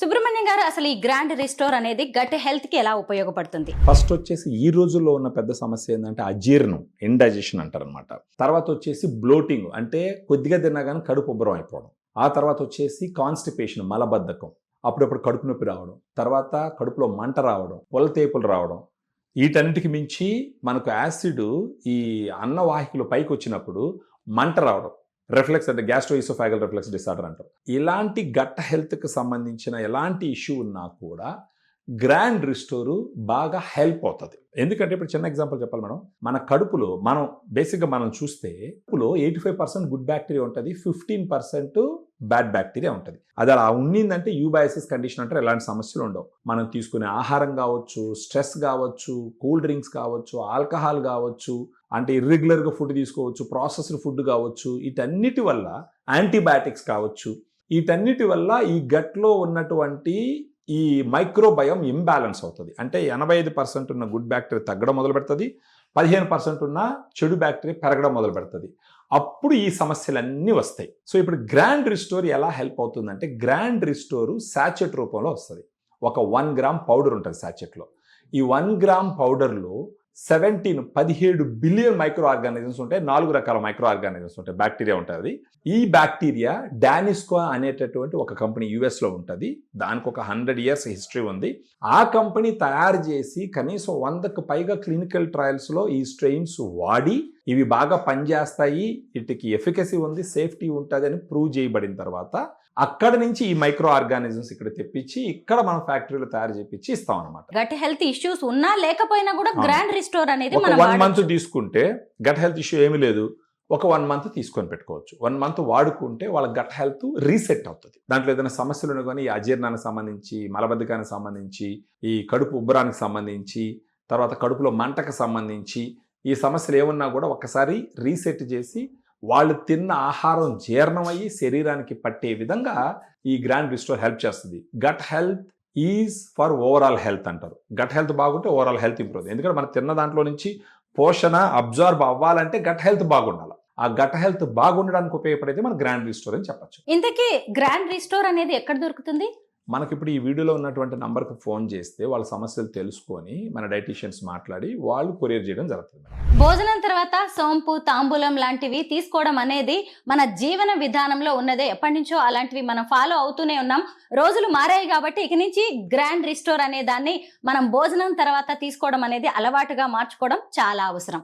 సుబ్రహ్మణ్యం గారు, అసలు ఈ గ్రాండ్ రిస్టోర్ అనేది గట్ హెల్త్ కి ఎలా ఉపయోగపడుతుంది? ఫస్ట్ వచ్చేసి ఈ రోజుల్లో ఉన్న పెద్ద సమస్య ఏంటంటే అజీర్ణం, ఇండైజెషన్ అంటారనమాట. తర్వాత వచ్చేసి బ్లోటింగ్, అంటే కొద్దిగా తిన్నా కానీ కడుపు ఉబ్బరం అయిపోవడం. ఆ తర్వాత వచ్చేసి కాన్స్టిపేషన్, మలబద్ధకం, అప్పుడప్పుడు కడుపు నొప్పి రావడం, తర్వాత కడుపులో మంట రావడం, పొలతేపులు రావడం. వీటన్నిటికి మించి మనకు యాసిడ్ ఈ అన్నవాహికలు పైకి వచ్చినప్పుడు మంట రావడం, రిఫ్లెక్స్ అంటే గ్యాస్ట్రోఇసోఫాగల్ రిఫ్లెక్స్ డిసార్డర్ అంటారు. ఇలాంటి గట్ హెల్త్కి సంబంధించిన ఎలాంటి ఇష్యూ ఉన్నా కూడా గ్రాండ్ రిస్టోర్ బాగా హెల్ప్ అవుతుంది. ఎందుకంటే ఇప్పుడు చిన్న ఎగ్జాంపుల్ చెప్పాలి మేడం. మన కడుపులో బేసిక్గా మనం చూస్తే కడుపులో 85% గుడ్ బ్యాక్టీరియా ఉంటుంది, 15% బ్యాడ్ బ్యాక్టీరియా ఉంటుంది. అది అలా ఉన్నిందంటే యూబయాసిస్ కండిషన్ అంటారు. ఎలాంటి సమస్యలు ఉండవు. మనం తీసుకునే ఆహారం కావచ్చు, స్ట్రెస్ కావచ్చు, కూల్ డ్రింక్స్ కావచ్చు, ఆల్కహాల్ కావచ్చు, అంటే ఇర్రెగ్యులర్గా ఫుడ్ తీసుకోవచ్చు, ప్రాసెస్డ్ ఫుడ్ కావచ్చు, వీటన్నిటి వల్ల యాంటీబయాటిక్స్ కావచ్చు, వీటన్నిటి వల్ల ఈ గట్లో ఉన్నటువంటి ఈ మైక్రోబయోమ్ ఇంబ్యాలెన్స్ అవుతుంది. అంటే 85% ఉన్న గుడ్ బ్యాక్టీరియా తగ్గడం మొదలు పెడుతుంది, 15% ఉన్న చెడు బ్యాక్టీరియా పెరగడం మొదలు పెడుతుంది. అప్పుడు ఈ సమస్యలన్నీ వస్తాయి. సో ఇప్పుడు గ్రాండ్ రిస్టోర్ ఎలా హెల్ప్ అవుతుందంటే, గ్రాండ్ రిస్టోర్ సాచెట్ రూపంలో వస్తుంది. ఒక 1 గ్రామ్ పౌడర్ ఉంటుంది సాచెట్లో. ఈ 1 గ్రామ్ పౌడర్లో 17 బిలియన్ మైక్రో ఆర్గానిజమ్స్ ఉంటాయి. 4 రకాల మైక్రో ఆర్గానిజమ్స్ ఉంటాయి, బ్యాక్టీరియా ఉంటుంది. ఈ బ్యాక్టీరియా డానిస్కో అనేటటువంటి ఒక కంపెనీ యుఎస్లో ఉంటుంది. దానికి ఒక 100 years హిస్టరీ ఉంది. ఆ కంపెనీ తయారు చేసి కనీసం 100కు పైగా క్లినికల్ ట్రయల్స్లో ఈ స్ట్రెయిన్స్ వాడి ఇవి బాగా పనిచేస్తాయి, వీటికి ఎఫికసీ ఉంది, సేఫ్టీ ఉంటుంది అని ప్రూవ్ చేయబడిన తర్వాత అక్కడ నుంచి ఈ మైక్రో ఆర్గానిజమ్స్ ఇక్కడ తెప్పించి ఇక్కడ మనం ఫ్యాక్టరీలో తయారు చేపించి ఇస్తాం అనమాట. గట్ హెల్త్ ఇష్యూస్ ఉన్నా లేకపోయినా కూడా గ్రాండ్ రిస్టోర్ అనేది ఒక 1 month తీసుకుంటే గట్ హెల్త్ ఇష్యూ ఏమీ లేదు, ఒక 1 month తీసుకొని పెట్టుకోవచ్చు. 1 month వాడుకుంటే వాళ్ళ గట్ హెల్త్ రీసెట్ అవుతుంది. దాంట్లో ఏదైనా సమస్యలు ఉన్నా కానీ ఈ అజీర్ణానికి సంబంధించి, మలబద్ధకానికి సంబంధించి, ఈ కడుపు ఉబ్బరానికి సంబంధించి, తర్వాత కడుపులో మంటకు సంబంధించి ఈ సమస్యలు ఏమున్నా కూడా ఒక్కసారి రీసెట్ చేసి వాళ్ళు తిన్న ఆహారం జీర్ణమయ్యి శరీరానికి పట్టే విధంగా ఈ గ్రాండ్ రిస్టోర్ హెల్ప్ చేస్తుంది. Gut health is for overall health అంటారు. గట్ హెల్త్ బాగుంటే ఓవరాల్ హెల్త్ ఇంప్రూవ్ అవుతుంది. ఎందుకంటే మనం తిన్న దాంట్లో నుంచి పోషణ అబ్జార్బ్ అవ్వాలంటే గట్ హెల్త్ బాగుండాలి. ఆ గట్ హెల్త్ బాగుండడానికి ఉపయోగపడేది మన గ్రాండ్ రిస్టోర్ అని చెప్పచ్చు. ఇంతకీ గ్రాండ్ రిస్టోర్ అనేది ఎక్కడ దొరుకుతుంది? మనకి ఇప్పుడు ఈ వీడియోలో ఉన్నటువంటి నంబర్కి ఫోన్ చేస్తే వాళ్ళ సమస్యలు తెలుసుకొని మన డైటీషియన్స్ మాట్లాడి వాళ్ళు కొరియర్ చేయడం జరుగుతుంది. భోజనం తర్వాత సోంపు, తాంబూలం లాంటివి తీసుకోవడం అనేది మన జీవన విధానంలో ఉన్నదే. ఎప్పటి నుంచో అలాంటివి మనం ఫాలో అవుతూనే ఉన్నాం. రోజులు మారాయి కాబట్టి ఇక నుంచి గ్రాండ్ రిస్టోర్ అనే దాన్ని మనం భోజనం తర్వాత తీసుకోవడం అనేది అలవాటుగా మార్చుకోవడం చాలా అవసరం.